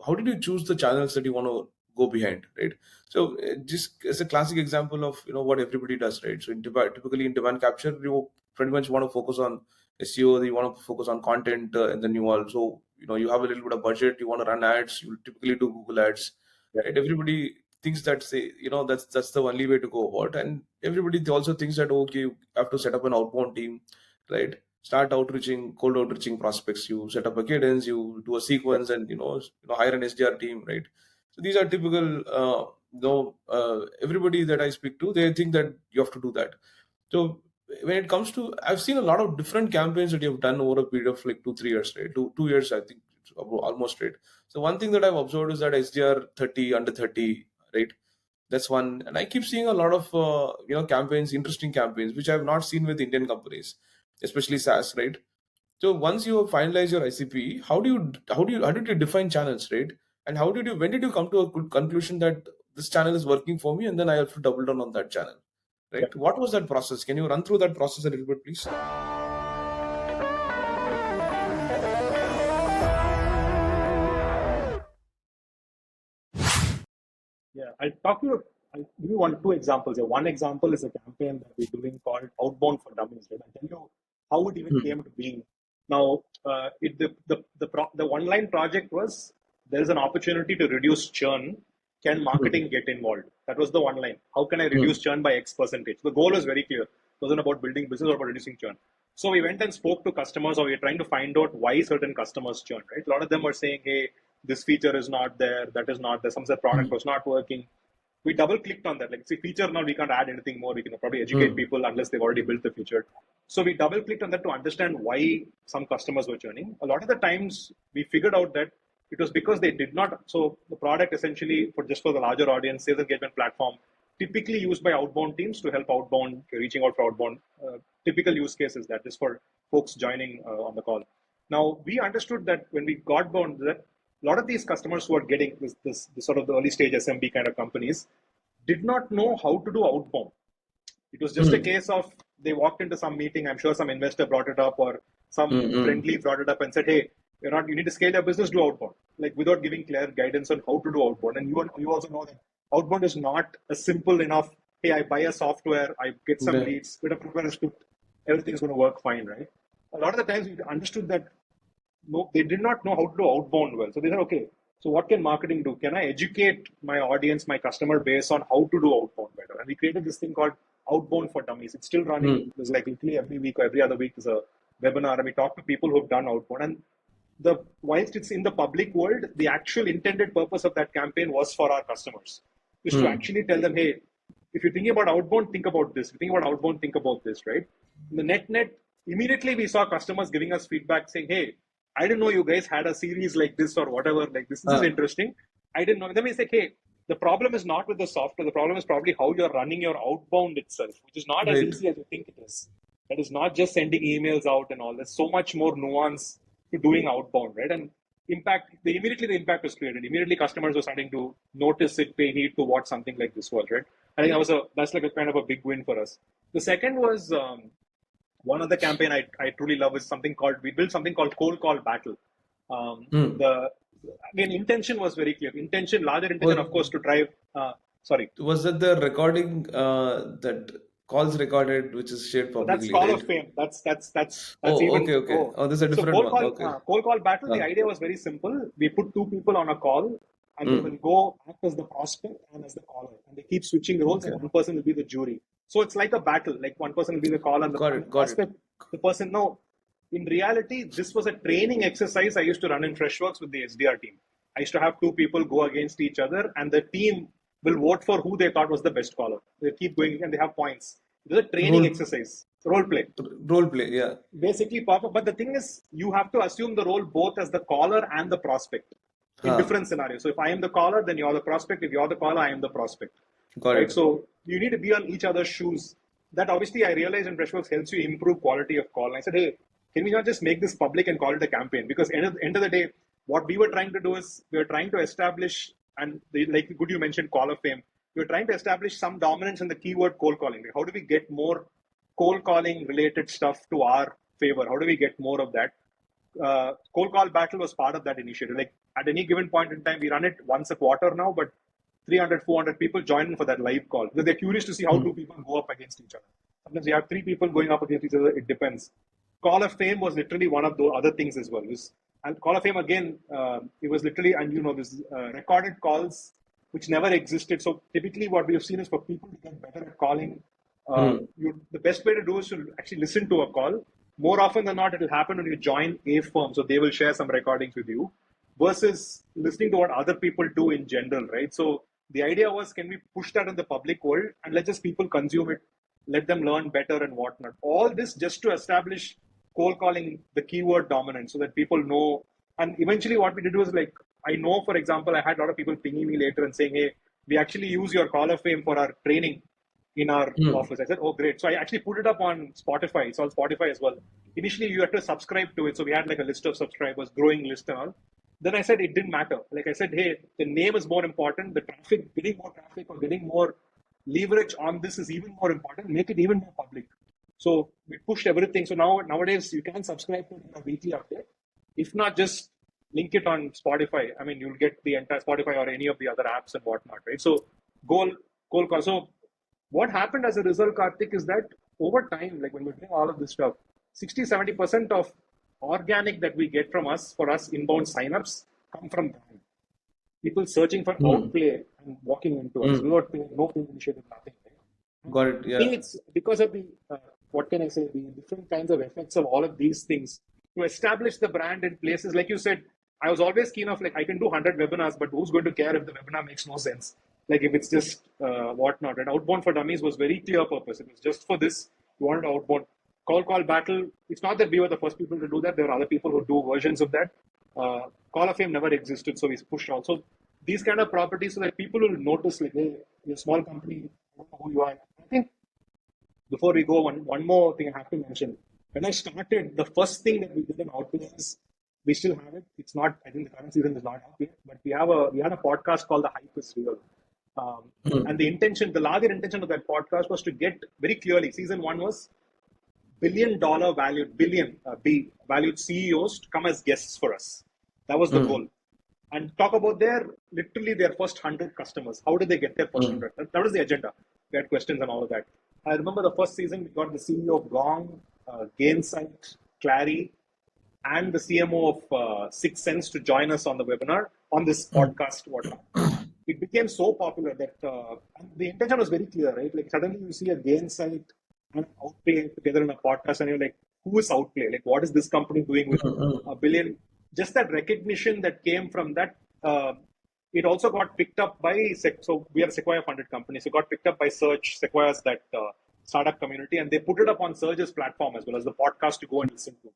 how did you choose the channels that you want to go behind, right? So just as a classic example of what everybody does, right? So typically in demand capture, you pretty much want to focus on SEO, you want to focus on content, and then you also you have a little bit of budget, you want to run ads, you typically do Google ads, Yeah. right? Everybody thinks that that's the only way to go about, and everybody also thinks that okay, you have to set up an outbound team, right? Start outreaching, cold outreaching prospects, you set up a cadence, you do a sequence, and hire an SDR team, right? So these are typical everybody that I speak to, they think that you have to do that. So when it comes to, I've seen a lot of different campaigns that you've done over a period of like 2 3 years, right? Two years, I think, almost, right? So one thing that I've observed is that SDR 30 under 30, right? That's one, and I keep seeing a lot of campaigns, interesting campaigns, which I have not seen with Indian companies, especially SaaS, right? So once you finalize your ICP, how did you define channels, right? And when did you come to a good conclusion that this channel is working for me, and then I have to double down on that channel, Yeah. right? What was that process? Can you run through that process a little bit, please? Yeah, I'll give you two examples. Two example is a campaign that we're doing called Outbound for Dummies. Right? I'll tell you how it even Hmm. came to being. Now, the one-line project was there is an opportunity to reduce churn. Can Hmm. marketing get involved? That was the one line. How can I Hmm. reduce churn by X percentage? The goal was very clear. It wasn't about building business or about reducing churn. So we went and spoke to customers, or we were trying to find out why certain customers churn. Right? A lot of them were saying, "Hey, this feature is not there, that is not there. Some said product Hmm. was not working." We double clicked on that. Like, see, feature now we can't add anything more. We can probably educate Hmm. people unless they've already built the feature. So we double clicked on that to understand why some customers were churning. A lot of the times we figured out that it was because they did not. So the product essentially, for the larger audience, sales engagement platform, typically used by outbound teams to help outbound reaching out for outbound. Typical use cases that is for folks joining on the call. Now we understood that when we got bound that a lot of these customers who are getting this sort of the early stage SMB kind of companies did not know how to do outbound. It was just a Hmm. case of they walked into some meeting. I'm sure some investor brought it up or Hmm. some Hmm. friendly brought it up and said, "Hey, you need to scale your business, do outbound." Like without giving clear guidance on how to do outbound. And you also know that outbound is not a simple enough. Hey, I buy a software, I get some Yeah. leads, with a prepare a script, everything's going to work fine, right? A lot of the times we understood that no, they did not know how to do outbound well. So they said, okay, so what can marketing do? Can I educate my audience, my customer base on how to do outbound better? And we created this thing called Outbound for Dummies. It's still running. Hmm. There's like literally every week or every other week there's a webinar, and we talk to people who've done outbound. And whilst it's in the public world, the actual intended purpose of that campaign was for our customers, is to Hmm. actually tell them, hey, if you're thinking about outbound, think about this. If you're thinking about outbound, think about this, right? In the net, immediately we saw customers giving us feedback saying, hey, I didn't know you guys had a series like this or whatever, like this is Uh, interesting. I didn't know. Then we say, hey, the problem is not with the software. The problem is probably how you're running your outbound itself, which is not as right. easy as you think it is. That is not just sending emails out and all. There's so much more nuance to doing outbound, right? And immediately the impact was created. Immediately customers were starting to notice it, pay heed to what something like this was, right? I think that's like a kind of a big win for us. The second was one other campaign I truly love is we built something called Cold Call Battle. Hmm. The Again, intention was very clear. Larger intention, of Was course, to drive. Sorry, was that the recording that calls recorded, which is shared that's publicly, Call of right? Fame. That's Oh, even okay, okay. oh. Oh, this is a So different one. Okay. Cold Call Battle. The Uh, idea was very simple. We put two people on a call, and they will mm, go act as the prospect and as the caller, and they keep switching roles, and okay. one person will be the jury. So it's like a battle. Like one person will be the caller, and Got and the it. Got it. prospect, the person. No, in reality, this was a training exercise I used to run in Freshworks with the SDR team. I used to have two people go against each other, and the team will vote for who they thought was the best caller. They keep going, and they have points. It was a training Role exercise, role play. role play. Yeah. Basically pop up. But the thing is, you have to assume the role both as the caller and the prospect in Huh. different scenarios. So if I am the caller, then you're the prospect. If you're the caller, I am the prospect. Got Right? it. So you need to be on each other's shoes. That obviously I realized in Freshworks helps you improve quality of call. And I said, hey, can we not just make this public and call it a campaign? Because end of the day, what we were trying to do is we were trying to establish, and like good you mentioned, Call of Fame. We were trying to establish some dominance in the keyword cold calling. Like, how do we get more cold calling related stuff to our favor? How do we get more of that? cold call battle was part of that initiative. Like at any given point in time, we run it once a quarter now, but 300, 400 people join in for that live call because they're curious to see how two people go up against each other. Sometimes you have three people going up against each other. It depends. Call of Fame was literally one of those other things as well. And Call of Fame again, it was literally, and this recorded calls which never existed. So typically, what we have seen is for people to get better at calling, the best way to do is to actually listen to a call. More often than not, it will happen when you join a firm, so they will share some recordings with you, versus listening to what other people do in general, right? So the idea was, can we push that in the public world and let just people consume it, let them learn better and whatnot. All this just to establish cold calling the keyword dominant so that people know. And eventually what we did was like, I know, for example, I had a lot of people pinging me later and saying, hey, we actually use your Call of Fame for our training in our office. I said, oh, great. So I actually put it up on Spotify. It's on Spotify as well. Initially, you had to subscribe to it. So we had like a list of subscribers, growing list and all. Then I said it didn't matter. Like I said, hey, the name is more important. The traffic, getting more traffic or getting more leverage on this is even more important. Make it even more public. So we pushed everything. So nowadays you can subscribe to a weekly update. If not, just link it on Spotify. I mean, you'll get the entire Spotify or any of the other apps and whatnot, right? So cold call. So what happened as a result, Karthik, is that over time, like when we're doing all of this stuff, 60-70% of organic that we get from us, for us inbound signups, come from brand. People searching for outplay and walking into us. We were paying no pay initiative, nothing. Right? Got it. Yeah. I think it's because of the, what can I say, the different kinds of effects of all of these things to establish the brand in places. Like you said, I was always keen of like, I can do 100 webinars, but who's going to care if the webinar makes no sense? Like if it's just whatnot. And Outbound for Dummies was very clear purpose. It was just for this. You wanted outbound. Call battle. It's not that we were the first people to do that. There are other people who do versions of that. Call of Fame never existed, so we pushed out. So these kind of properties so that people will notice, like, hey, you're a small company, I don't know who you are. I think before we go, one more thing I have to mention. When I started, the first thing that we did in Outplay is we still have it. It's not, I think the current season is not up yet, but we had a podcast called The Hype is Real. And the larger intention of that podcast was to get very clearly, season one was valued CEOs to come as guests for us. That was the goal. And talk about their first 100 customers. How did they get their first 100? That was the agenda. We had questions and all of that. I remember the first season, we got the CEO of Gong, Gainsight, Clary, and the CMO of Six Sense to join us on the webinar, on this podcast, whatnot. It became so popular that and the intention was very clear, right? Like suddenly you see a Gainsight and Outplay together in a podcast and you're like, who is Outplay? Like what is this company doing with $1 billion? Just that recognition that came from that, it also got picked up by, so we are a Sequoia funded company, so it got picked up by Search, Sequoia's that startup community, and they put it up on Surge's platform as well as the podcast to go and listen to.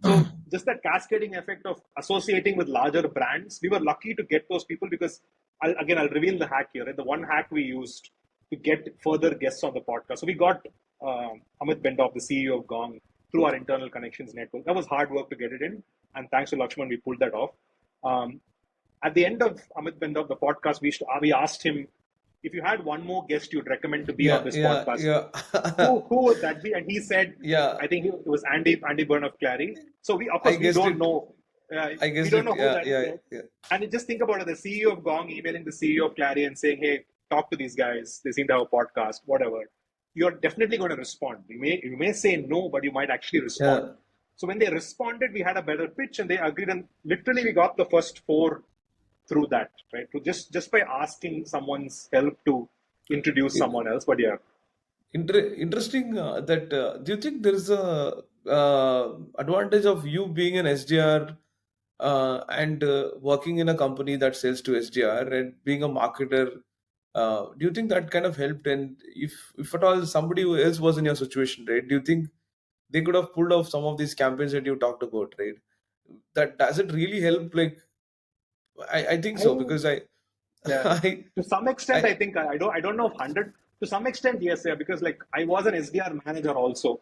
So just that cascading effect of associating with larger brands, we were lucky to get those people because, I'll reveal the hack here. Right? The one hack we used to get further guests on the podcast. So we got Amit Bendov, the CEO of Gong, through our internal connections network. That was hard work to get it in. And thanks to Lakshman, we pulled that off. At the end of Amit Bendov, the podcast, we asked him, if you had one more guest you'd recommend to be on this podcast, who would that be? And he said, I think it was Andy Byrne of Clary. So we don't know. We don't know who that is. And just think about it, the CEO of Gong emailing the CEO of Clary and saying, hey, talk to these guys. They seem to have a podcast, whatever. You're definitely going to respond. You may say no, but you might actually respond. Yeah. So when they responded, we had a better pitch and they agreed. And literally we got the first 4 through that, right? So just by asking someone's help to introduce someone else. But yeah. Interesting that do you think there is a advantage of you being an SDR and working in a company that sells to SDR and being a marketer? Do you think that kind of helped? And if at all somebody else was in your situation, right? Do you think they could have pulled off some of these campaigns that you talked about, right? That does it really help? Like, I think so because to some extent, I think I don't know if 100. To some extent, yes, because like I was an SDR manager also,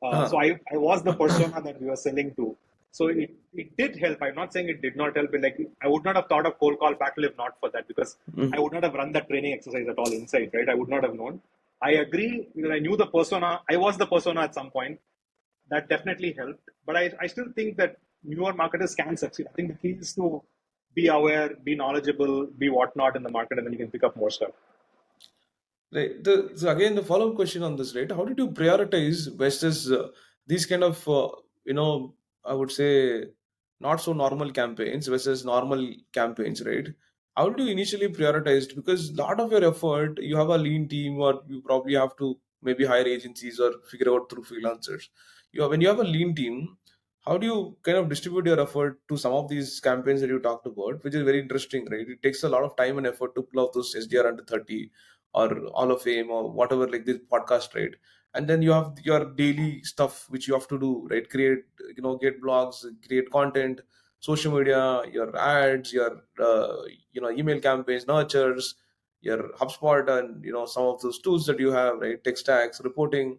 so I was the persona that we were selling to. So it did help. I'm not saying it did not help. But like I would not have thought of cold call battle if not for that, because I would not have run that training exercise at all inside, right? I would not have known. I agree because I knew the persona. I was the persona at some point. That definitely helped. But I still think that newer marketers can succeed. I think the key is to be aware, be knowledgeable, be whatnot in the market, and then you can pick up more stuff. Right. So again, the follow-up question on this, right? How did you prioritize versus these kind of, I would say, not so normal campaigns versus normal campaigns, right? How did you initially prioritize? Because a lot of your effort, you have a lean team, or you probably have to maybe hire agencies or figure out through freelancers. When you have a lean team, how do you kind of distribute your effort to some of these campaigns that you talked about, which is very interesting, right? It takes a lot of time and effort to pull off those SDR under 30 or Hall of Fame or whatever, like this podcast, right? And then you have your daily stuff which you have to do, right? Create, get blogs, create content, social media, your ads, your email campaigns, nurtures, your HubSpot, and some of those tools that you have, right? Tech stacks, reporting,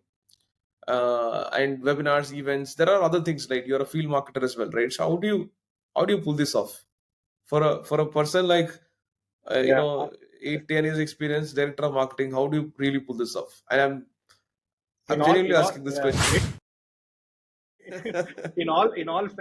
and webinars, events. There are other things, like you're a field marketer as well, right? So how do you pull this off for a person like Yeah, 8-10 years experience, director of marketing? How do you really pull this off? And I'm in all, genuinely in all, asking this yeah. question. Yeah,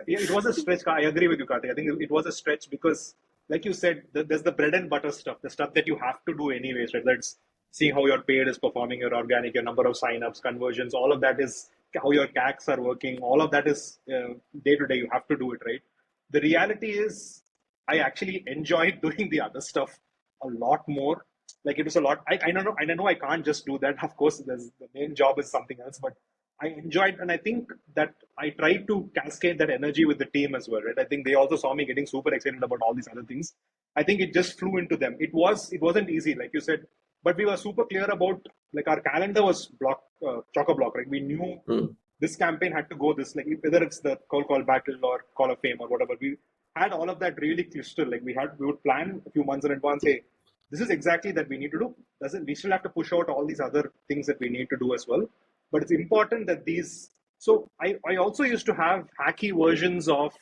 it was a stretch. I agree with you, Karthik. I think it was a stretch because, like you said, there's the bread and butter stuff, the stuff that you have to do anyways, right? That's seeing how your paid is performing, your organic, your number of signups, conversions, all of that is how your CACs are working. All of that is day to day. You have to do it, right? The reality is, I actually enjoyed doing the other stuff a lot more. Like it was a lot. I know I can't just do that. Of course, the main job is something else, but I enjoyed, and I think that I tried to cascade that energy with the team as well, right? I think they also saw me getting super excited about all these other things. I think it just flew into them. It wasn't easy, like you said, but we were super clear about, like, our calendar was chock a block, right? We knew Hmm. this campaign had to go this, like, whether it's the call battle or Call of Fame or whatever. We had all of that really crystal. Like we would plan a few months in advance. Hey, this is exactly that we need to do. Doesn't we still have to push out all these other things that we need to do as well? But it's important that these. So I also used to have hacky versions of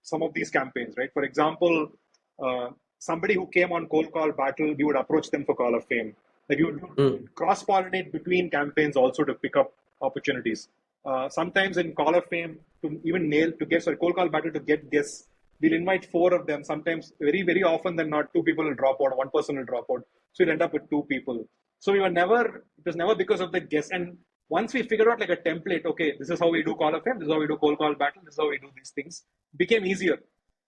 some of these campaigns, right? For example, somebody who came on cold call battle, we would approach them for Call of Fame. Like you Hmm. would cross pollinate between campaigns also to pick up opportunities. Sometimes in Call of Fame, to even nail to get, sorry, cold call battle to get guests, we'll invite four of them. Sometimes, very very often than not, two people will drop out, one person will drop out, so you'll end up with two people. So we were never, it was never because of the guest. And once we figured out like a template, okay, this is how we do Call of Fame, this is how we do cold call battle, this is how we do these things, became easier.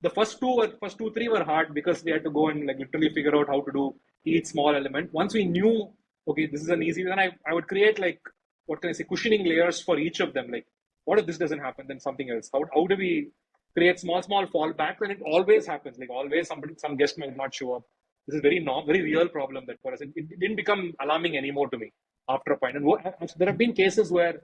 The first two, three were hard because we had to go and like literally figure out how to do each small element. Once we knew, okay, this is an easy, then I would create, like, what can I say, cushioning layers for each of them. Like, what if this doesn't happen? Then something else. How do we create small fallbacks? And it always happens. Like always, some guest might not show up. This is very real problem that for us. It didn't become alarming anymore to me after a point. And there have been cases where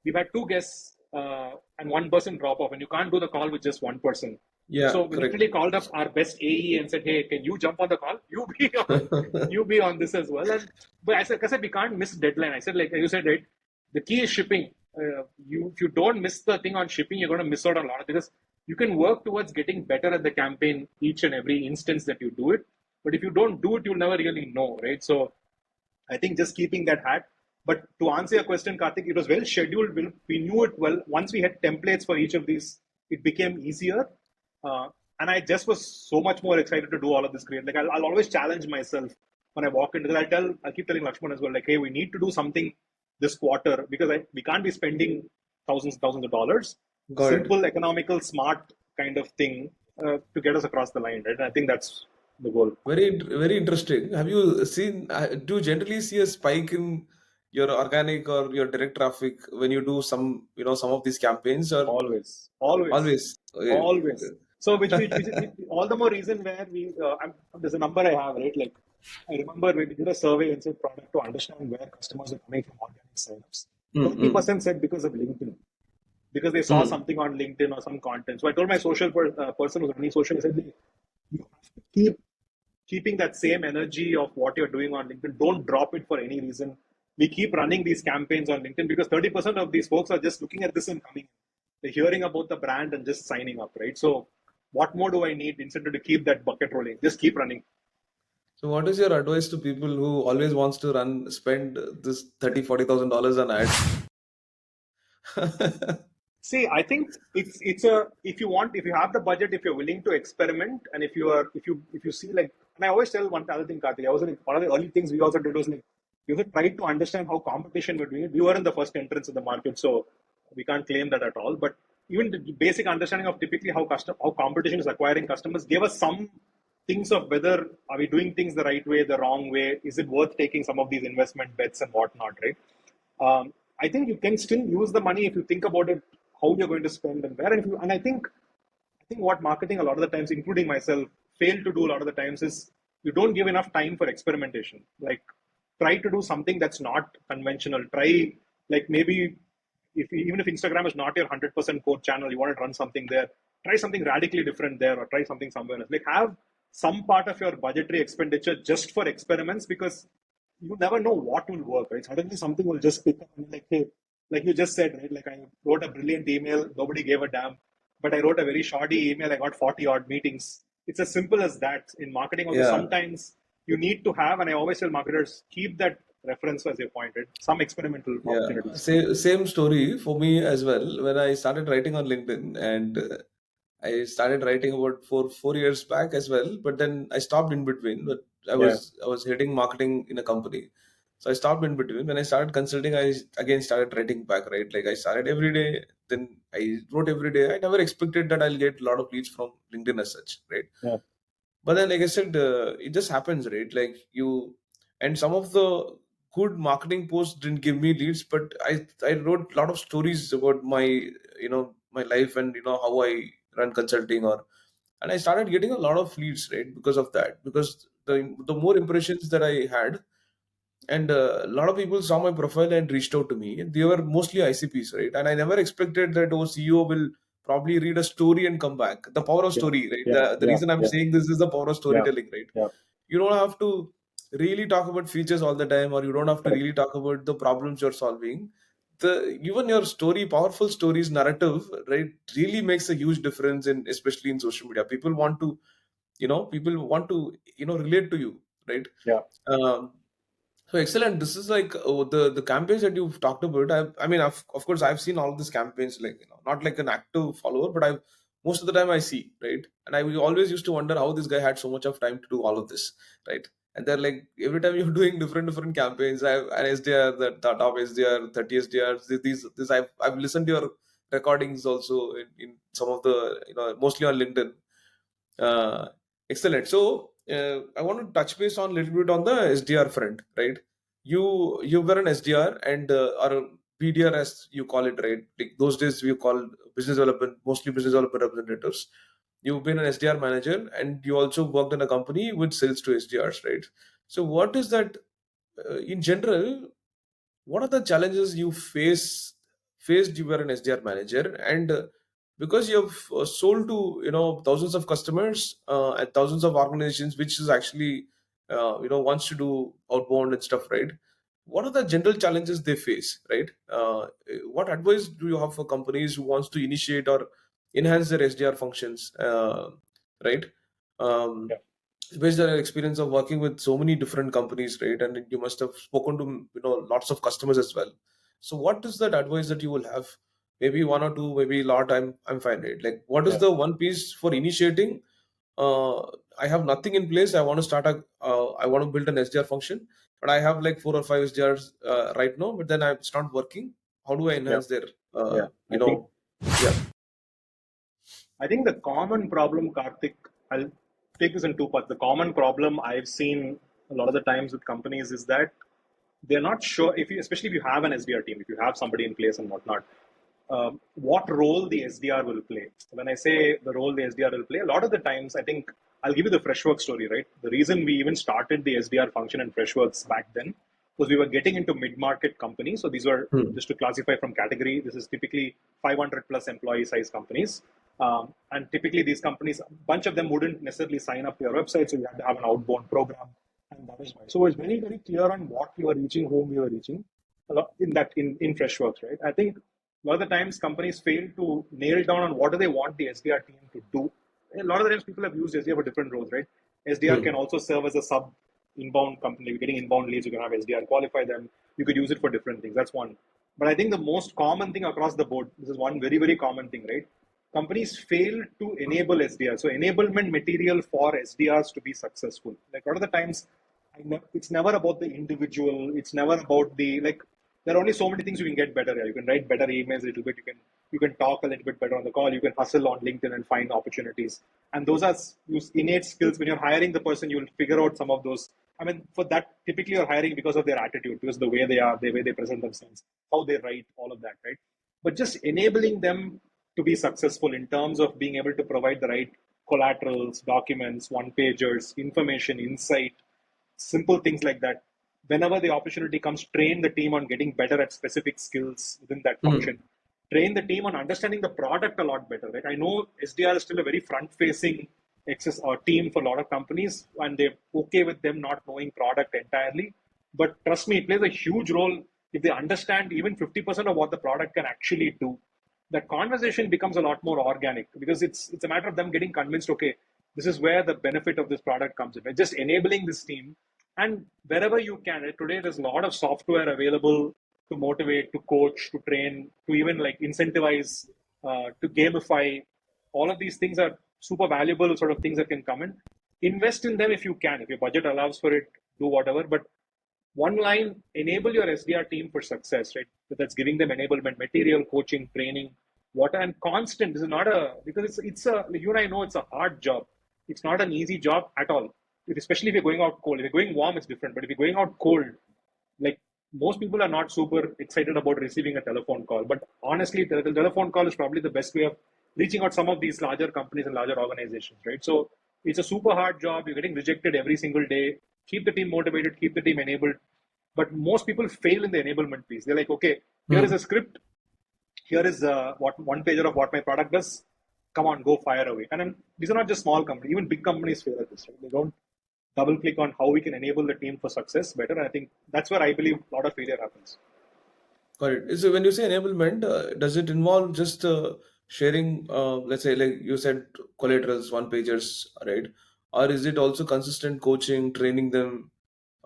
we've had two guests and one person drop off, and you can't do the call with just one person. Yeah, So we correct. literally called up our best AE and said, "Hey, can you jump on the call? You be on this as well." And but I said, we can't miss deadline. I said, like you said, right? The key is shipping. If you don't miss the thing on shipping, you're going to miss out on a lot of, because you can work towards getting better at the campaign each and every instance that you do it. But if you don't do it, you'll never really know, right? So I think just keeping that hat. But to answer your question, Karthik, it was well scheduled. We knew it well. Once we had templates for each of these, it became easier. And I just was so much more excited to do all of this create. Like I'll always challenge myself when I walk into that. I keep telling Lakshman as well, like, hey, we need to do something this quarter because we can't be spending thousands of dollars. Got it. Simple, economical, smart kind of thing to get us across the line, right? And I think that's the goal. Very interesting. Have you seen? Do you generally see a spike in your organic or your direct traffic when you do some of these campaigns, or Always, always, always? Okay, always. okay. So, which all the more reason where there's a number I have, right? Like, I remember when we did a survey inside product to understand where customers are coming from organic signups. Mm, 30% said because of LinkedIn, because they saw mm. something on LinkedIn or some content. So I told my person who's running social, I said, "Hey, you have to keeping that same energy of what you're doing on LinkedIn. Don't drop it for any reason. We keep running these campaigns on LinkedIn because 30% of these folks are just looking at this and coming. They're hearing about the brand and just signing up, right? So, what more do I need instead to keep that bucket rolling? Just keep running. So, what is your advice to people who always wants to spend this $30,000-$40,000 on ads? See, I think it's a if you have the budget, if you're willing to experiment, and if you see like, and I always tell one other thing, Karthik. I was like, one of the early things we also did was like we also tried to understand how competition were doing it. We were in the first entrance in the market, so we can't claim that at all. But even the basic understanding of typically how competition is acquiring customers gave us some things of whether are we doing things the right way, the wrong way, is it worth taking some of these investment bets and whatnot, right? I think you can still use the money if you think about it, how you're going to spend and where. And I think what marketing a lot of the times, including myself, fail to do a lot of the times is you don't give enough time for experimentation. Like try to do something that's not conventional. Try like maybe if even if Instagram is not your 100% core channel, you want to run something there. Try something radically different there, or try something somewhere else. Like have some part of your budgetary expenditure just for experiments because you never know what will work, right? Suddenly something will just pick up and you're like, hey, like you just said, right? Like I wrote a brilliant email, nobody gave a damn, but I wrote a very shoddy email, I got 40 odd meetings. It's as simple as that. In marketing, also Yeah. sometimes you need to have, and I always tell marketers, keep that reference as you pointed, some experimental Yeah, opportunities. same story for me as well. When I started writing on LinkedIn, and I started writing about four years back as well, but then I stopped in between. But Yeah, I was heading marketing in a company, so I stopped in between. When I started consulting, I again started writing back. Right, like I started every day. Then I wrote every day. I never expected that I'll get a lot of leads from LinkedIn as such. Right, yeah, but then like I said, it just happens, right? Like you, and some of the good marketing posts didn't give me leads, but I wrote a lot of stories about my, my life, and how I run consulting, or and I started getting a lot of leads, right? Because of that, because the more impressions that I had, and a lot of people saw my profile and reached out to me. They were mostly ICPs, right? And I never expected that CEO will probably read a story and come back. The power of yeah, story, right? yeah, The yeah, reason I'm yeah, saying this is the power of yeah, storytelling, right? yeah. You don't have to really talk about features all the time, or you don't have to Correct. really talk about the problems you're solving. Even your story, powerful stories, narrative, right, really makes a huge difference in, especially in social media. People want to relate to you, right? Yeah, um, so excellent. This is like the campaigns that you've talked about. I mean, of course, I've seen all these campaigns, like not like an active follower, but I've most of the time I see, right, and I always used to wonder how this guy had so much of time to do all of this, right? And they're like every time you're doing different campaigns. I have an SDR, the top SDR, 30 SDRs. These I've listened to your recordings also in some of the mostly on LinkedIn. uh, Excellent. So I want to touch base on a little bit on the SDR front, right? You were an SDR, and or a BDR as you call it, right? Like those days we call business development, mostly business development representatives. You've been an SDR manager, and you also worked in a company with sales to SDRs, right? So what is that in general? What are the challenges you faced? You were an SDR manager, and because you've sold to thousands of customers and thousands of organizations, which is actually wants to do outbound and stuff, right? What are the general challenges they face, right? What advice do you have for companies who wants to initiate or enhance their SDR functions, right? um, yeah, based on your experience of working with so many different companies, right? And you must have spoken to lots of customers as well. So what is that advice that you will have? Maybe one or two, maybe a lot. I'm fine, right? Like what is yeah. the one piece for initiating? uh, I have nothing in place. I want to I want to build an SDR function, but I have like 4 or 5 SDRs right now, but then it's not working. How do I Yeah. enhance their Yeah. you know yeah. I think the common problem, Karthik, I'll take this in two parts. The common problem I've seen a lot of the times with companies is that they're not sure if you, especially if you have an SDR team, if you have somebody in place and whatnot, what role the SDR will play. When I say the role the SDR will play, a lot of the times, I think I'll give you the Freshworks story, right? The reason we even started the SDR function in Freshworks back then was we were getting into mid-market companies. So these were, Hmm. just to classify from category, this is typically 500 plus employee size companies. And typically these companies, a bunch of them wouldn't necessarily sign up to your website, so you had to have an outbound program. And that is why. So it's very, very clear on what we were reaching, whom we were reaching a lot in Freshworks, right? I think a lot of the times companies fail to nail down on what do they want the SDR team to do. A lot of the times people have used SDR for different roles, right? SDR Hmm. can also serve as a sub inbound company. You're getting inbound leads, you can have SDR qualify them. You could use it for different things. That's one. But I think the most common thing across the board, this is one very, very common thing, right? Companies fail to enable SDR. So enablement material for SDRs to be successful. Like a lot of the times, it's never about the individual. It's never about the like. There are only so many things you can get better. You can write better emails a little bit. You can talk a little bit better on the call. You can hustle on LinkedIn and find opportunities. And those are innate skills. When you're hiring the person, you'll figure out some of those. I mean, for that, typically you're hiring because of their attitude, because the way they are, the way they present themselves, how they write, all of that, right? But just enabling them to be successful in terms of being able to provide the right collaterals, documents, one pagers, information, insight, simple things like that. Whenever the opportunity comes, train the team on getting better at specific skills within that Hmm. function. Train the team on understanding the product a lot better. Right? I know SDR is still a very front-facing access or team for a lot of companies, and they're okay with them not knowing product entirely. But trust me, it plays a huge role if they understand even 50% of what the product can actually do. That conversation becomes a lot more organic because it's a matter of them getting convinced. Okay, this is where the benefit of this product comes in. Right? Just enabling this team and wherever you can. Right? Today, there's a lot of software available to motivate, to coach, to train, to even like incentivize, to gamify. All of these things are super valuable sort of things that can come in. Invest in them if you can. If your budget allows for it, do whatever. But one line, enable your SDR team for success, right? So that's giving them enablement material, coaching, training, what and constant. This is not a because it's a you and I know it's a hard job. It's not an easy job at all. Especially if you're going out cold. If you're going warm, it's different. But if you're going out cold, like most people are not super excited about receiving a telephone call. But honestly, the telephone call is probably the best way of reaching out some of these larger companies and larger organizations, right? So it's a super hard job. You're getting rejected every single day. Keep the team motivated, keep the team enabled. But most people fail in the enablement piece. They're like, okay, here is Hmm. a script. Here is what one pager of what my product does. Come on, go fire away. And then, these are not just small companies. Even big companies fail at this. Right? They don't double click on how we can enable the team for success better. And I think that's where I believe a lot of failure happens. Got it. So when you say enablement, does it involve just sharing, let's say, like you said, collaterals, one pagers, right? Or is it also consistent coaching, training them?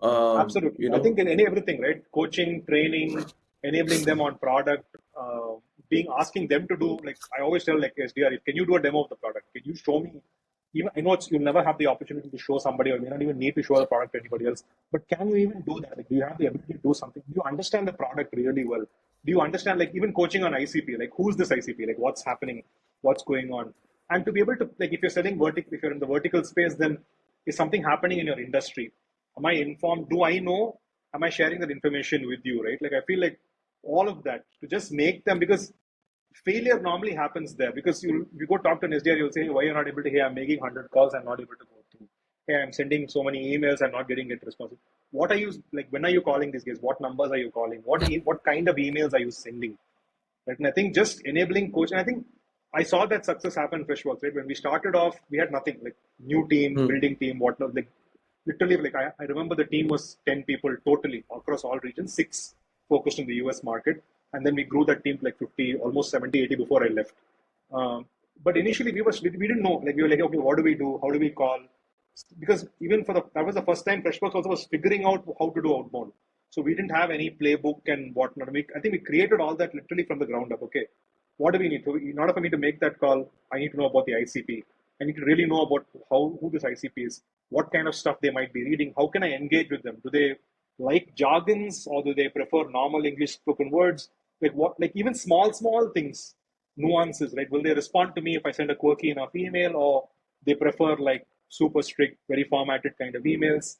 Absolutely. You I think know, in any everything, right? Coaching, training, enabling them on product, being asking them to do like I always tell like SDR, can you do a demo of the product? Can you show me? Even I know you'll never have the opportunity to show somebody, or you may not even need to show the product to anybody else. But can you even do that? Like, do you have the ability to do something? Do you understand the product really well? Do you understand like even coaching on ICP? Like who's this ICP? Like what's happening? What's going on? And to be able to like if you're selling vertical, if you're in the vertical space, then is something happening in your industry? Am I informed? Do I know? Am I sharing that information with you? Right? Like I feel like all of that to just make them because failure normally happens there because you go talk to an SDR, you'll say, hey, why you're not able to, hey, I'm making 100 calls, I'm not able to go through. Hey, I'm sending so many emails, I'm not getting it responsive. What are you like? When are you calling these guys? What numbers are you calling? What kind of emails are you sending? Right? And I think just enabling coach, and I think I saw that success happen Freshworks, right? When we started off, we had nothing like new team, hmm. building team, whatnot. Like literally, like I remember the team was 10 people totally across all regions, six focused in the US market. And then we grew that team to like 50, almost 70, 80 before I left. But initially we didn't know. Like we were like, okay, what do we do? How do we call? Because even for that was the first time Freshworks also was figuring out how to do outbound. So we didn't have any playbook and whatnot. I think we created all that literally from the ground up. Okay, what do we need? So in order for me to make that call, I need to know about the ICP. I need to really know about who this ICP is, what kind of stuff they might be reading. How can I engage with them? Do they like jargons or do they prefer normal English spoken words? Like even small things, nuances, right? Will they respond to me if I send a quirky enough email, or they prefer like super strict, very formatted kind of emails?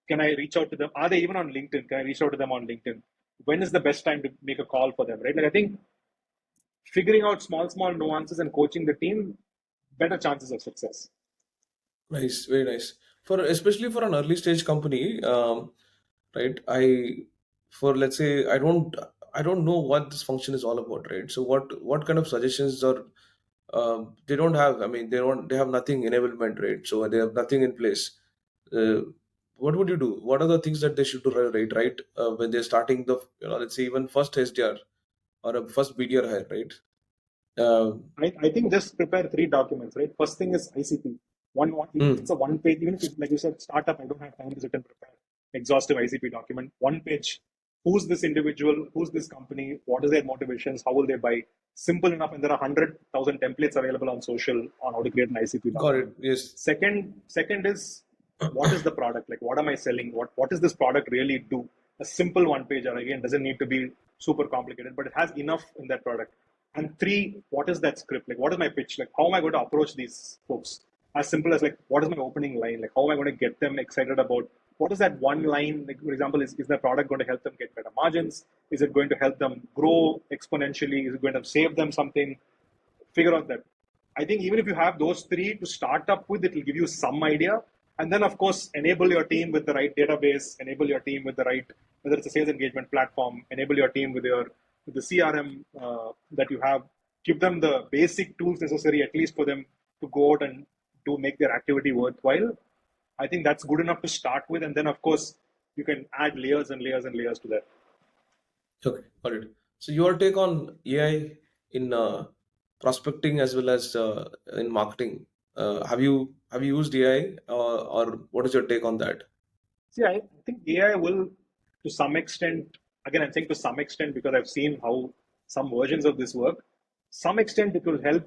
Can I reach out to them? Are they even on LinkedIn? Can I reach out to them on LinkedIn? When is the best time to make a call for them, right? Like I think figuring out small nuances and coaching the team, better chances of success. Nice, very nice. For especially for an early stage company, right? For let's say, I don't know what this function is all about, right? So what kind of suggestions or they don't have? I mean, they have nothing enablement, right? So they have nothing in place. Uh, what would you do? What are the things that they should do, right? When they're starting the, let's say even first SDR or a first BDR hire, right? Uh, I think just prepare three documents, right? First thing is ICP. Even if it's hmm, a one page, even if it's like you said, startup, I don't have time to sit and prepare exhaustive ICP document. One page who's this individual, who's this company, what is their motivations, how will they buy. Simple enough, and there are 100,000 templates available on social on how to create an ICP Got it. document. Yes. Second is what is the product? Like, what am I selling? What does this product really do? A simple one pager, again, doesn't need to be super complicated, but it has enough in that product. And three, what is that script? Like, what is my pitch? Like, how am I going to approach these folks? As simple as like, what is my opening line? Like, how am I going to get them excited about what is that one line? Like, for example, is the product going to help them get better margins? Is it going to help them grow exponentially? Is it going to save them something? Figure out that. I think even if you have those three to start up with, it will give you some idea. And then, of course, enable your team with the right database, enable your team with the right, whether it's a sales engagement platform, enable your team with the CRM that you have. Give them the basic tools necessary, at least for them to go out and to make their activity worthwhile. I think that's good enough to start with. And then, of course, you can add layers and layers and layers to that. Okay, got it. So your take on AI in prospecting as well as in marketing. Have you used AI, or what is your take on that? See, I think AI will, to some extent, again, I'm saying to some extent because I've seen how some versions of this work. Some extent, it will help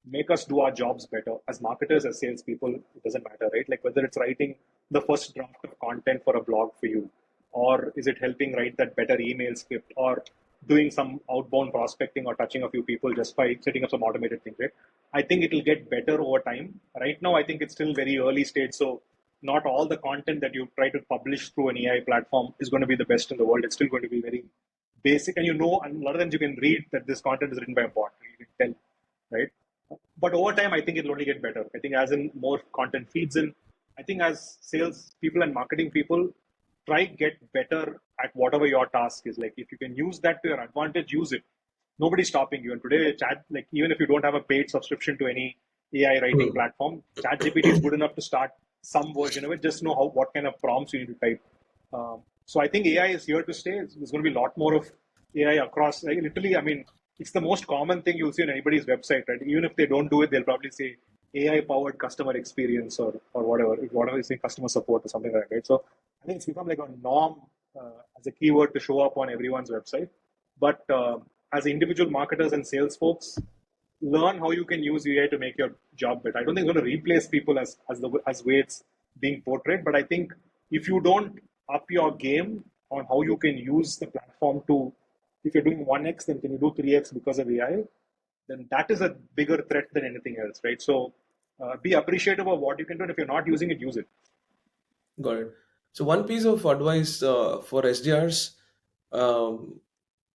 make us do our jobs better as marketers, as salespeople. It doesn't matter, right? Like whether it's writing the first draft of content for a blog for you, or is it helping write that better email script, or doing some outbound prospecting or touching a few people just by setting up some automated things, right? I think it will get better over time. Right now, I think it's still very early stage, so not all the content that you try to publish through an AI platform is going to be the best in the world. It's still going to be very basic, and and a lot of times you can read that this content is written by a bot. You can tell, right? But over time, I think it'll only get better. I think as in more content feeds in, I think as sales people and marketing people, try get better at whatever your task is. Like if you can use that to your advantage, use it. Nobody's stopping you. And today, chat, like even if you don't have a paid subscription to any AI writing Hmm. platform, ChatGPT is good enough to start some version of it. Just know how what kind of prompts you need to type. So I think AI is here to stay. There's going to be a lot more of AI across. Like, literally, I mean, it's the most common thing you'll see on anybody's website, right? Even if they don't do it, they'll probably say AI powered customer experience or whatever you say, customer support or something like that, right? So I think it's become like a norm as a keyword to show up on everyone's website. But as individual marketers and sales folks, learn how you can use AI to make your job better. I don't think it's going to replace people as way it's being portrayed, but I think if you don't up your game on how you can use the platform to, if you're doing 1x, then can you do 3x because of AI? Then that is a bigger threat than anything else, right? So be appreciative of what you can do, and if you're not using it, use it. Got it. So one piece of advice for SDRs, um,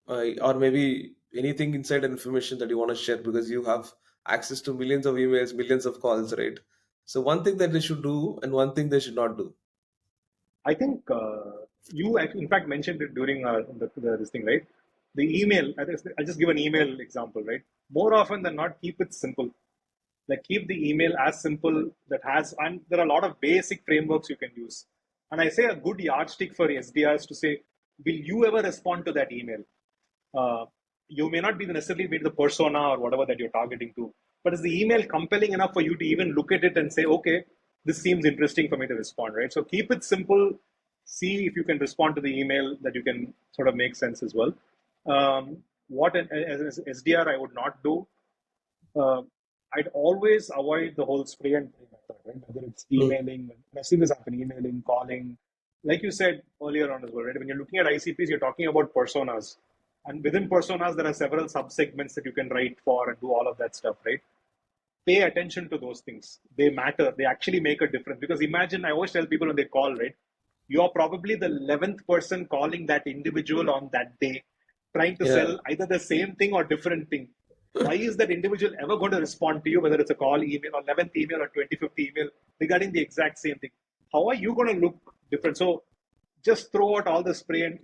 or maybe anything inside information that you want to share, because you have access to millions of emails, millions of calls, right? So one thing that they should do and one thing they should not do. I think in fact, mentioned it during this thing, right? The email, I just give an email example, right? More often than not, keep it simple. Like keep the email as simple and there are a lot of basic frameworks you can use. And I say a good yardstick for SDRs to say, will you ever respond to that email? Uh, you may not be necessarily be the persona or whatever that you're targeting to, but is the email compelling enough for you to even look at it and say, okay, this seems interesting for me to respond, right? So keep it simple. See if you can respond to the email that you can sort of make sense as well. As SDR I would not do, uh, I'd always avoid the whole spray and pray method, right? Whether it's Hmm. emailing, I've seen this happen, emailing, calling. Like you said earlier on as well, right? When you're looking at ICPs, you're talking about personas. And within personas, there are several subsegments that you can write for and do all of that stuff, right? Pay attention to those things. They matter. They actually make a difference. Because imagine, I always tell people when they call, right? You're probably the 11th person calling that individual on that day, trying to Yeah, sell either the same thing or different thing. Why is that individual ever going to respond to you, whether it's a call, email, or 11th email or 25th email regarding the exact same thing? How are you going to look different? So just throw out all the spray and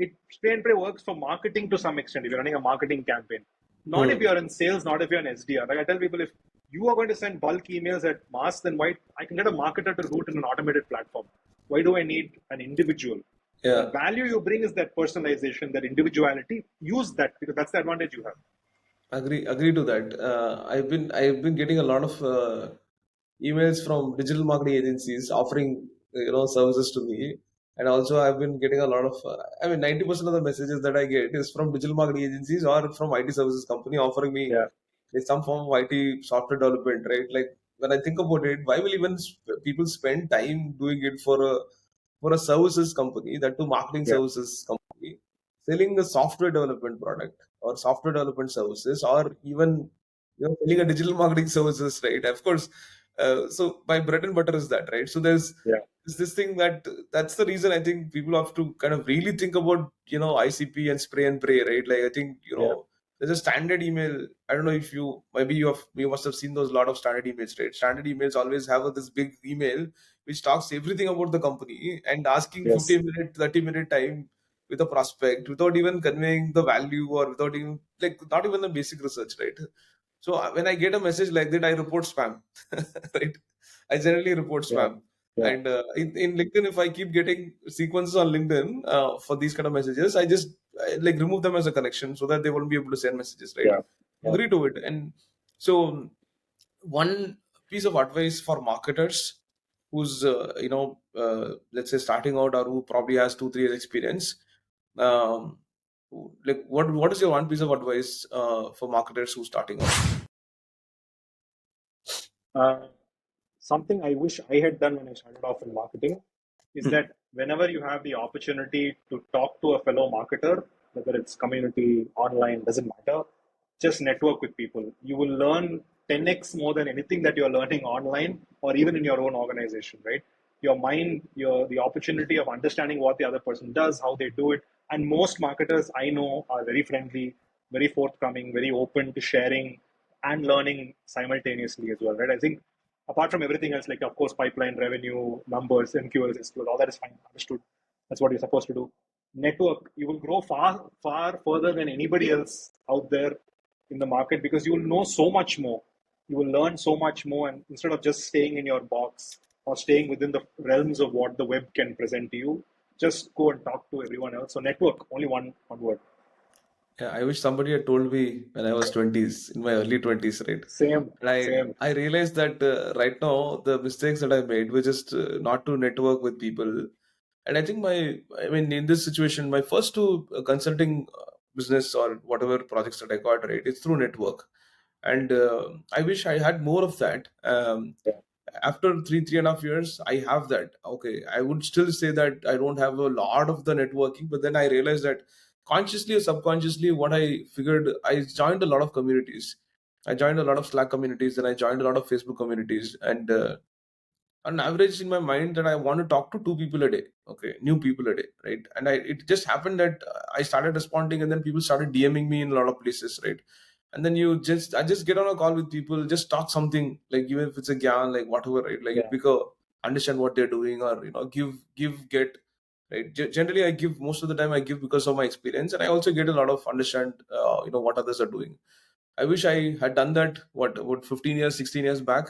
pray works for marketing to some extent if you're running a marketing campaign. Not if hmm. you're in sales, not if you're an SDR. Like I tell people, if you are going to send bulk emails at mass, then why I can get a marketer to do it in an automated platform. Why do I need an individual? The Yeah. value you bring is that personalization, that individuality. Use that because that's the advantage you have. Agree to that. I've been getting a lot of emails from digital marketing agencies offering services to me. And also, I've been getting a lot of, 90% of the messages that I get is from digital marketing agencies or from IT services company offering me Yeah, some form of IT software development, right? Like when I think about it, why will even people spend time doing it for a services company, that to marketing yeah, services company, selling a software development product or software development services, or even selling a digital marketing services, right? Of course, so my bread and butter is that, right? So yeah, there's this thing that's the reason I think people have to kind of really think about ICP and spray and pray, right? Like I think yeah, there's a standard email. I don't know if you must have seen those lot of standard emails, right? Standard emails always have this big email which talks everything about the company and asking yes, 15-minute, 30-minute time with a prospect without even conveying the value or without even like not even the basic research, right? So when I get a message like that, I report spam, right? I generally report yeah, spam. yeah, And in LinkedIn, if I keep getting sequences on LinkedIn for these kind of messages, I like remove them as a connection so that they won't be able to send messages, right? yeah, yeah. Agree to it. And so one piece of advice for marketers who's let's say starting out or who probably has 2 3 years experience, um, like what is your one piece of advice for marketers who's starting out? Uh, Something I wish I had done when I started off in marketing is Hmm. that whenever you have the opportunity to talk to a fellow marketer, whether it's community, online, doesn't matter, just network with people. You will learn 10x more than anything that you're learning online or even in your own organization, right? Your mind, the opportunity of understanding what the other person does, how they do it. And most marketers I know are very friendly, very forthcoming, very open to sharing and learning simultaneously as well, right? I think apart from everything else, like of course, pipeline revenue, numbers, MQLs, SQL, all that is fine, understood. That's what you're supposed to do. Network, you will grow far, far further than anybody else out there in the market because you will know so much more. You will learn so much more, and instead of just staying in your box or staying within the realms of what the web can present to you, just go and talk to everyone else. So network, only one word. Yeah, I wish somebody had told me when I was 20s, in my early 20s, right? Same, And same. I realized that right now the mistakes that I made were just not to network with people. And I mean, in this situation, my first two consulting business or whatever projects that I got, right, it's through network. And I wish I had more of that. Yeah, After 3.5 years, I have that. Okay, I would still say that I don't have a lot of the networking, but then I realized that consciously or subconsciously, what I figured, I joined a lot of communities. I joined a lot of Slack communities, and I joined a lot of Facebook communities, and on average in my mind that I want to talk to two people a day, okay, new people a day, right? And it just happened that I started responding, and then people started DMing me in a lot of places, right? And then I just get on a call with people, just talk something, like even if it's a gyan, like whatever, right? Like yeah, pick a understand what they're doing, or give get, right? Generally, I give most of the time. I give because of my experience, and I also get a lot of understand, what others are doing. I wish I had done that. What 15 years, 16 years back,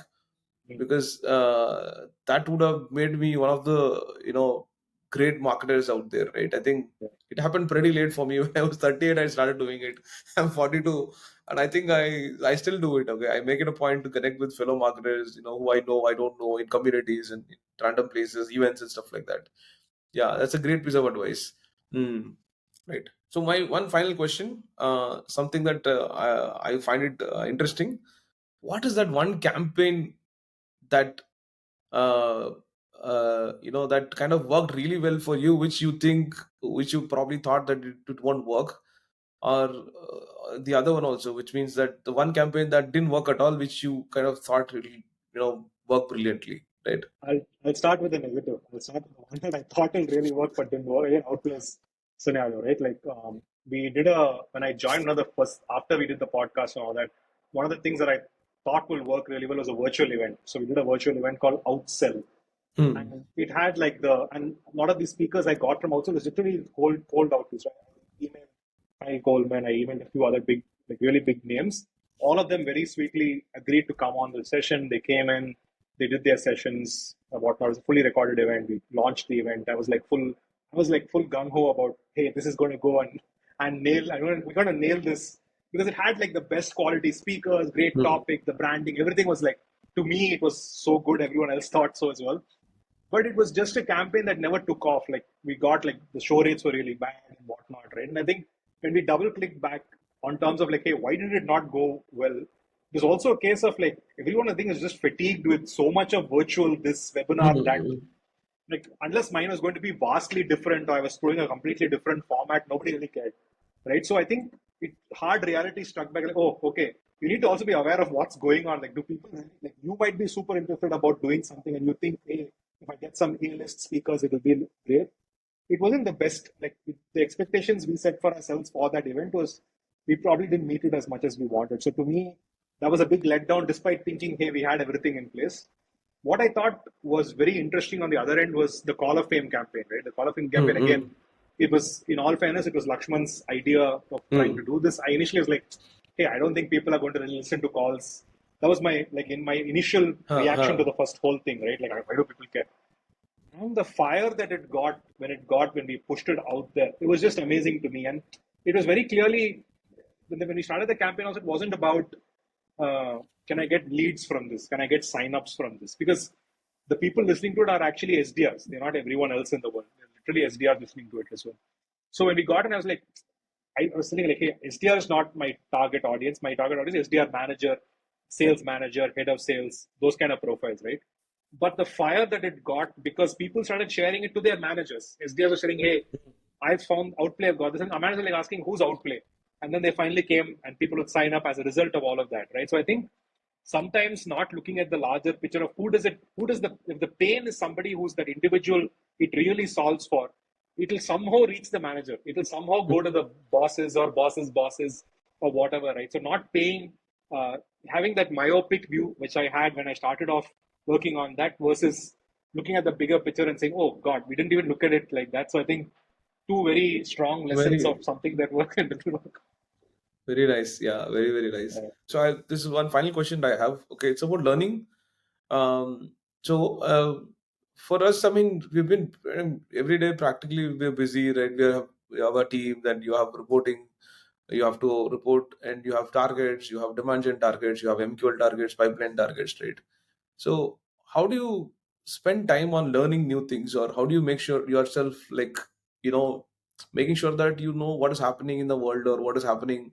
mm, because that would have made me one of the great marketers out there, right? I think yeah, it happened pretty late for me. When I was 38, I started doing it. I'm 42, and I think I still do it. Okay, I make it a point to connect with fellow marketers, who I don't know, in communities and in random places, events and stuff like that. Yeah, that's a great piece of advice. Hmm. Right. So my one final question, something that I find it interesting. What is that one campaign that uh, that kind of worked really well for you, which you probably thought that it won't work, or the other one also, which means that the one campaign that didn't work at all, which you kind of thought really work brilliantly, right? I'll start with the negative. I'll start with the one that I thought will really work but didn't work. Again, outplays scenario, right? Like we did when I joined one of the first after we did the podcast and all that. One of the things that I thought will work really well was a virtual event. So we did a virtual event called Outsell, Hmm. and it had like and a lot of the speakers I got from Outsell was literally cold outreach. Right? I emailed Kyle Coleman, I emailed a few other big, like really big names. All of them very sweetly agreed to come on the session. They came in, they did their sessions, whatnot. It was a fully recorded event. We launched the event. I was like full gung ho about, hey, this is going to go and nail. We're going to nail this because it had like the best quality speakers, great Hmm. topic, the branding, everything was like, to me, it was so good. Everyone else thought so as well. but it was just a campaign that never took off. Like we got like the show rates were really bad and whatnot, right? And I think when we double click back on terms of like, hey, why did it not go well? There's also a case of like everyone I think is just fatigued with so much of virtual this webinar that Mm-hmm. like unless mine was going to be vastly different or I was throwing a completely different format, nobody really cared, right? So I think hard reality struck back like, oh, okay, you need to also be aware of what's going on. Like, do people like you might be super interested about doing something and you think, hey, if I get some A-list speakers, it'll be great. It wasn't the best. Like the expectations we set for ourselves for that event was we probably didn't meet it as much as we wanted. So to me, that was a big letdown, despite thinking, hey, we had everything in place. What I thought was very interesting on the other end was the Call of Fame campaign, right? The Call of Fame campaign, again, Mm-hmm. it was, in all fairness, it was Lakshman's idea of trying to Mm. do this. I initially was like, hey, I don't think people are going to really listen to calls. That was my, like, in my initial Huh, reaction to huh. the first whole thing, right? Like, why do people care? And the fire that when we pushed it out there, it was just amazing to me. And it was very clearly, when we started the campaign, also, it wasn't about can I get leads from this? Can I get signups from this? Because the people listening to it are actually SDRs. They're not everyone else in the world. They're literally SDRs listening to it as well. So when we got in, I was like, I was thinking like, hey, SDR is not my target audience. My target audience is SDR manager, sales manager, head of sales, those kind of profiles, right? But the fire that it got because people started sharing it to their managers. SDRs were sharing, hey, I found Outplay, I've got this. And our manager like asking, who's Outplay? And then they finally came and people would sign up as a result of all of that, right? So I think sometimes not looking at the larger picture of if the pain is somebody who's that individual it really solves for, it will somehow reach the manager. It will somehow go to the bosses or bosses or whatever, right? So not paying, having that myopic view, which I had when I started off working on that versus looking at the bigger picture and saying, oh God, we didn't even look at it like that. So I think two very strong lessons Very, of something that work and doesn't work. very nice. Yeah, very, very nice. So this is one final question I have. Okay, it's about learning. Um, so for us, I mean, we've been every day practically we're busy, right? We have a team, then you have reporting, you have to report, and you have targets, you have demand gen targets, you have MQL targets, pipeline targets, right? So how do you spend time on learning new things, or how do you make sure yourself like you know making sure that you know what is happening in the world or what is happening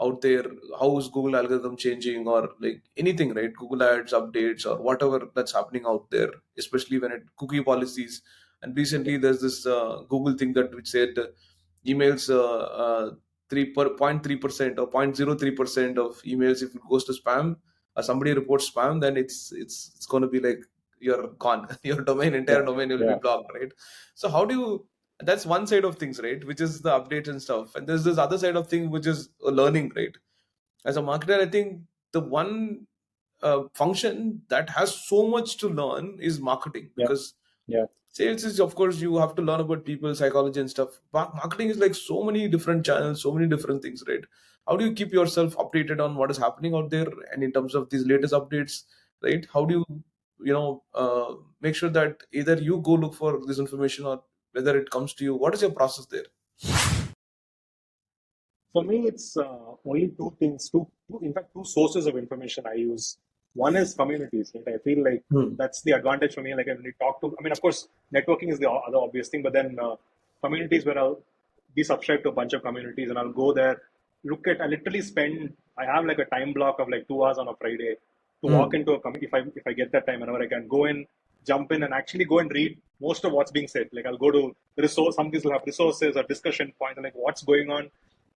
out there? How is Google algorithm changing, or like anything, right? Google Ads updates or whatever that's happening out there, especially when it cookie policies. And recently, there's this Google thing that which said emails 3.3% or 0.03% of emails if it goes to spam, somebody reports spam, then it's going to be like you're gone. Your domain, entire Yeah, domain will be yeah. blocked, right? So how do you? That's one side of things, right? Which is the updates and stuff, and there's this other side of thing which is learning, right? As a marketer, I think the one function that has so much to learn is marketing, Yeah, because yeah. sales is, of course, you have to learn about people psychology and stuff. Marketing is like so many different channels, so many different things, right? How do you keep yourself updated on what is happening out there, and in terms of these latest updates, right? How do you make sure that either you go look for this information or whether it comes to you? What is your process there? For me, it's only two things, in fact, two sources of information I use. One is communities, right? I feel like Hmm. that's the advantage for me. Like when we talk to, I mean, of course, networking is the other obvious thing, but then communities where I'll be subscribed to a bunch of communities and I'll go there, I literally I have like a time block of like 2 hours on a Friday to walk Hmm. into a community if I get that time whenever I can go in, jump in and actually go and read most of what's being said. Like I'll go to some people have resources or discussion points and like what's going on.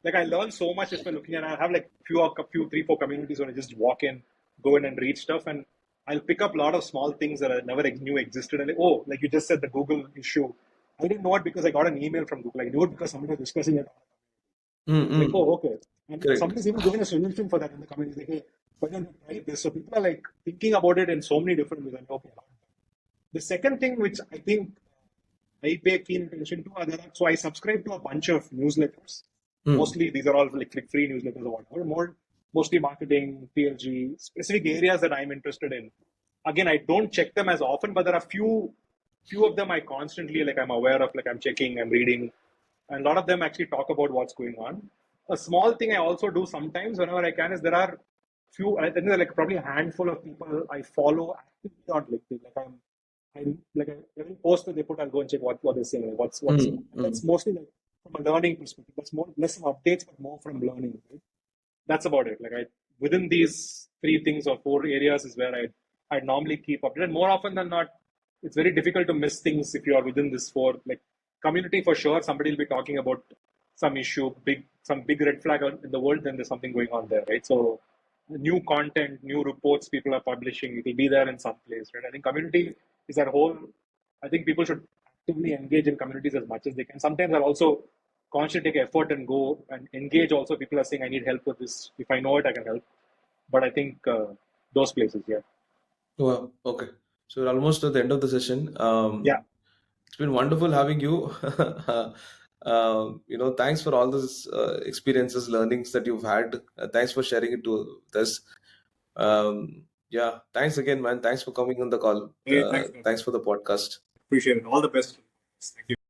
Like I learn so much just by looking at. I have like few 3 4 communities where I just walk in, go in and read stuff, and I'll pick up a lot of small things that I never knew existed. And like, oh, like you just said, the Google issue. I didn't know it because I got an email from Google. I knew it because somebody was discussing it. Hmm. Like, Hmm. oh, okay. And Correct. somebody's even given a solution for that in the community. Like, hey, why don't you try this? So people are like thinking about it in so many different ways. Okay. The second thing which I think I pay keen attention to so I subscribe to a bunch of newsletters. Hmm. Mostly these are all like free newsletters or whatever. Mostly marketing, PLG, specific areas that I'm interested in. Again, I don't check them as often, but there are few of them I constantly like I'm aware of, like I'm checking, I'm reading, and a lot of them actually talk about what's going on. A small thing I also do sometimes whenever I can is there are I think there are like probably a handful of people I follow actively on LinkedIn. Like every post that they put, I'll go and check what they're saying, like what's Mm, and that's mostly like from a learning perspective. That's more less from updates, but more from learning. Right? That's about it. Like I within these three things or four areas is where I normally keep updated. And more often than not, it's very difficult to miss things if you are within this four. Like community for sure, somebody will be talking about some issue, some big red flag in the world, then there's something going on there, right? So new content, new reports people are publishing, it will be there in some place, right? I think community is that whole. I think people should actively engage in communities as much as they can. Sometimes I'll also consciously take effort and go and engage. Also, people are saying I need help with this. If I know it, I can help. But I think those places, yeah, Wow. Okay. So we're almost at the end of the session. yeah, It's been wonderful having you. Thanks for all those experiences, learnings that you've had. Thanks for sharing it with us. Yeah. Thanks again, man. Thanks for coming on the call. hey, thanks, guys. Thanks for the podcast. Appreciate it. All the best. Thank you.